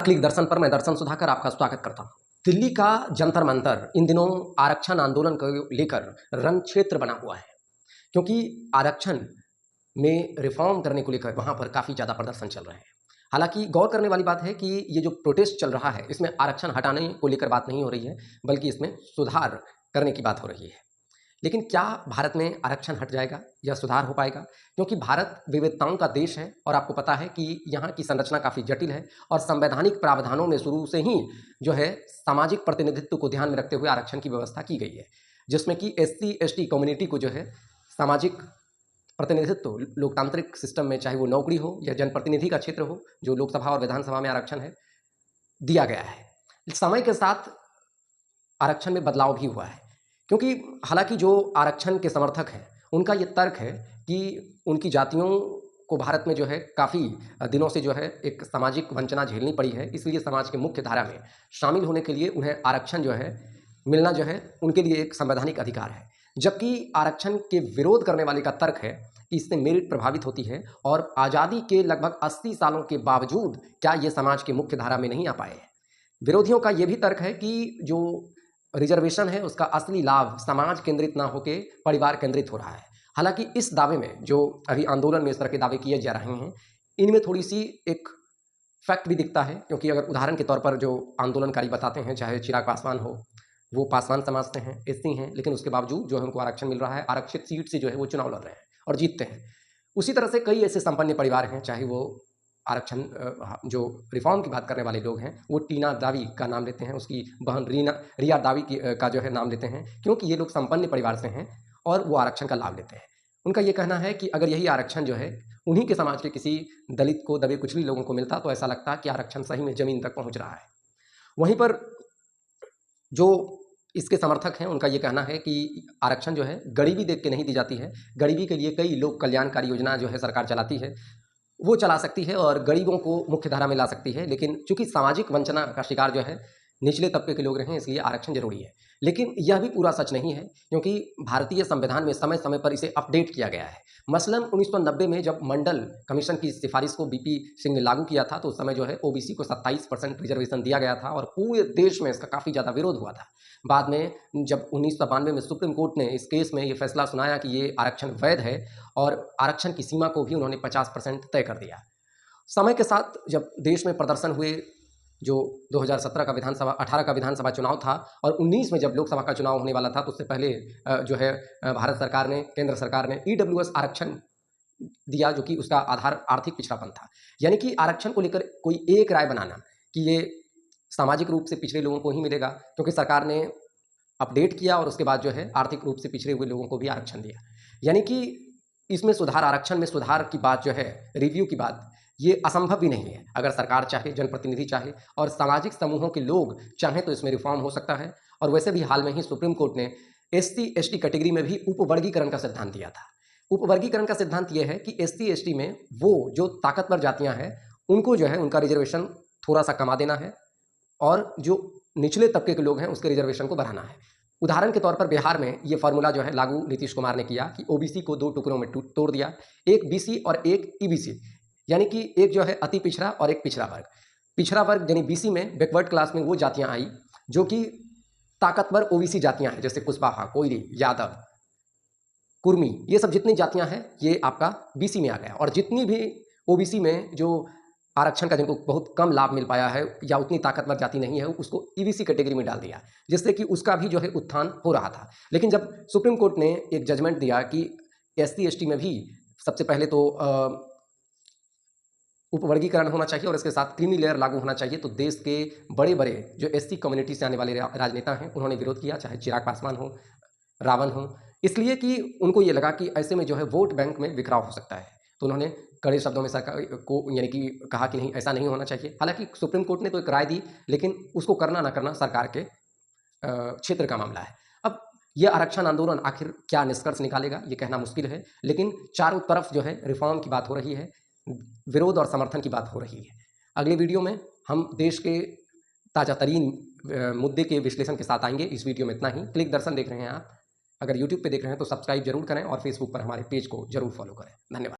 Click दर्शन पर मैं दर्शन सुधाकर आपका स्वागत करता हूं। दिल्ली का जंतर मंतर इन दिनों आरक्षण आंदोलन को लेकर रण क्षेत्र बना हुआ है, क्योंकि आरक्षण में रिफॉर्म करने को लेकर वहां पर काफी ज्यादा प्रदर्शन चल रहे हैं। हालांकि गौर करने वाली बात है कि ये जो प्रोटेस्ट चल रहा है इसमें आरक्षण हटाने को लेकर बात नहीं हो रही है, बल्कि इसमें सुधार करने की बात हो रही है। लेकिन क्या भारत में आरक्षण हट जाएगा या सुधार हो पाएगा? क्योंकि भारत विविधताओं का देश है और आपको पता है कि यहाँ की संरचना काफ़ी जटिल है और संवैधानिक प्रावधानों में शुरू से ही जो है सामाजिक प्रतिनिधित्व को ध्यान में रखते हुए आरक्षण की व्यवस्था की गई है, जिसमें कि एससी एसटी कम्युनिटी को जो है सामाजिक प्रतिनिधित्व लोकतांत्रिक सिस्टम में, चाहे वो नौकरी हो या जनप्रतिनिधि का क्षेत्र हो, जो लोकसभा और विधानसभा में आरक्षण है, दिया गया है। समय के साथ आरक्षण में बदलाव भी हुआ है, क्योंकि हालांकि जो आरक्षण के समर्थक हैं उनका ये तर्क है कि उनकी जातियों को भारत में जो है काफ़ी दिनों से जो है एक सामाजिक वंचना झेलनी पड़ी है, इसलिए समाज के मुख्य धारा में शामिल होने के लिए उन्हें आरक्षण जो है मिलना जो है उनके लिए एक संवैधानिक अधिकार है। जबकि आरक्षण के विरोध करने वाले का तर्क है कि इससे मेरिट प्रभावित होती है और आज़ादी के लगभग 80 सालों के बावजूद क्या ये समाज के मुख्य धारा में नहीं आ पाए हैं। विरोधियों का ये भी तर्क है कि जो रिजर्वेशन है उसका असली लाभ समाज केंद्रित ना होकर परिवार केंद्रित हो रहा है। हालांकि इस दावे में जो अभी आंदोलन में इस तरह के दावे किए जा रहे हैं, इनमें थोड़ी सी एक फैक्ट भी दिखता है, क्योंकि अगर उदाहरण के तौर पर जो आंदोलनकारी बताते हैं, चाहे चिराग पासवान हो, वो पासवान समाज से हैं, एससी हैं, लेकिन उसके बावजूद जो है उनको आरक्षण मिल रहा है, आरक्षित सीट से जो है वो चुनाव लड़ रहे हैं और जीतते हैं। उसी तरह से कई ऐसे संपन्न परिवार हैं, चाहे वो आरक्षण जो रिफॉर्म की बात करने वाले लोग हैं, वो टीना दावी का नाम लेते हैं, उसकी बहन रिया दावी का जो है नाम लेते हैं, क्योंकि ये लोग संपन्न परिवार से हैं और वो आरक्षण का लाभ लेते हैं। उनका ये कहना है कि अगर यही आरक्षण जो है उन्हीं के समाज के किसी दलित को, दबे कुचली लोगों को मिलता तो ऐसा लगता कि आरक्षण सही में जमीन तक पहुंच रहा है। वहीं पर जो इसके समर्थक हैं उनका ये कहना है कि आरक्षण जो है गरीबी देख के नहीं दी जाती है, गरीबी के लिए कई लोक कल्याणकारी योजना जो है सरकार चलाती है, वो चला सकती है और गरीबों को मुख्य धारा में ला सकती है। लेकिन चूंकि सामाजिक वंचना का शिकार जो है निचले तबके के लोग रहे हैं, इसलिए आरक्षण जरूरी है। लेकिन यह भी पूरा सच नहीं है, क्योंकि भारतीय संविधान में समय समय पर इसे अपडेट किया गया है। मसलन 1990 में जब मंडल कमीशन की सिफारिश को बीपी सिंह ने लागू किया था, तो उस समय जो है ओबीसी को 27% रिजर्वेशन दिया गया था और पूरे देश में इसका काफ़ी ज़्यादा विरोध हुआ था। बाद में जब 1992 में सुप्रीम कोर्ट ने इस केस में ये फैसला सुनाया कि ये आरक्षण वैध है और आरक्षण की सीमा को भी उन्होंने 50% तय कर दिया। समय के साथ जब देश में प्रदर्शन हुए, जो 2017 का विधानसभा 18 का विधानसभा चुनाव था और 19 में जब लोकसभा का चुनाव होने वाला था, तो उससे पहले जो है भारत सरकार ने, केंद्र सरकार ने ईडब्ल्यूएस आरक्षण दिया, जो कि उसका आधार आर्थिक पिछड़ापन था। यानी कि आरक्षण को लेकर कोई एक राय बनाना कि ये सामाजिक रूप से पिछड़े लोगों को ही मिलेगा, क्योंकि सरकार ने अपडेट किया और उसके बाद जो है आर्थिक रूप से पिछड़े हुए लोगों को भी आरक्षण दिया। यानी कि इसमें सुधार, आरक्षण में सुधार की बात जो है, रिव्यू की बात, ये असंभव भी नहीं है। अगर सरकार चाहे, जनप्रतिनिधि चाहे और सामाजिक समूहों के लोग चाहें तो इसमें रिफॉर्म हो सकता है। और वैसे भी हाल में ही सुप्रीम कोर्ट ने एससी एसटी कैटेगरी में भी उपवर्गीकरण का सिद्धांत दिया था। उपवर्गीकरण का सिद्धांत यह है कि एससी एसटी में वो जो ताकतवर जातियां हैं उनको जो है उनका रिजर्वेशन थोड़ा सा कमा देना है और जो निचले तबके के लोग हैं उसके रिजर्वेशन को बढ़ाना है। उदाहरण के तौर पर बिहार में ये फॉर्मूला जो है लागू नीतीश कुमार ने किया कि ओबीसी को 2 टुकड़ों में तोड़ दिया, एक बीसी और एक ईबीसी, यानी कि एक जो है अति पिछड़ा और एक पिछड़ा वर्ग। पिछड़ा वर्ग यानी बीसी में बैकवर्ड क्लास में वो जातियां आई जो कि ताकतवर ओबीसी जातियां हैं, जैसे कुशवाहा, कोयरी, यादव, कुर्मी, ये सब जितनी जातियां हैं ये आपका बीसी में आ गया। और जितनी भी ओबीसी में जो आरक्षण का जिनको बहुत कम लाभ मिल पाया है या उतनी ताकतवर जाति नहीं है, उसको ईबीसी कैटेगरी में डाल दिया, जिससे कि उसका भी जो है उत्थान हो रहा था। लेकिन जब सुप्रीम कोर्ट ने एक जजमेंट दिया कि एससी एसटी में भी सबसे पहले तो उपवर्गीकरण होना चाहिए और इसके साथ क्रीमी लेयर लागू होना चाहिए, तो देश के बड़े बड़े जो एससी कम्युनिटी से आने वाले राजनेता हैं उन्होंने विरोध किया, चाहे चिराग पासवान हो, रावण हो, इसलिए कि उनको ये लगा कि ऐसे में जो है वोट बैंक में बिखराव हो सकता है। तो उन्होंने कड़े शब्दों में सरकार को यानी कि कहा कि नहीं, ऐसा नहीं होना चाहिए। हालांकि सुप्रीम कोर्ट ने तो एक राय दी, लेकिन उसको करना ना करना सरकार के क्षेत्र का मामला है। अब ये आरक्षण आंदोलन आखिर क्या निष्कर्ष निकालेगा ये कहना मुश्किल है, लेकिन चारों तरफ जो है रिफॉर्म की बात हो रही है, विरोध और समर्थन की बात हो रही है। अगले वीडियो में हम देश के ताज़ा तरीन मुद्दे के विश्लेषण के साथ आएंगे। इस वीडियो में इतना ही। क्लिक दर्शन देख रहे हैं आप, अगर यूट्यूब पे देख रहे हैं तो सब्सक्राइब जरूर करें और फेसबुक पर हमारे पेज को जरूर फॉलो करें। धन्यवाद।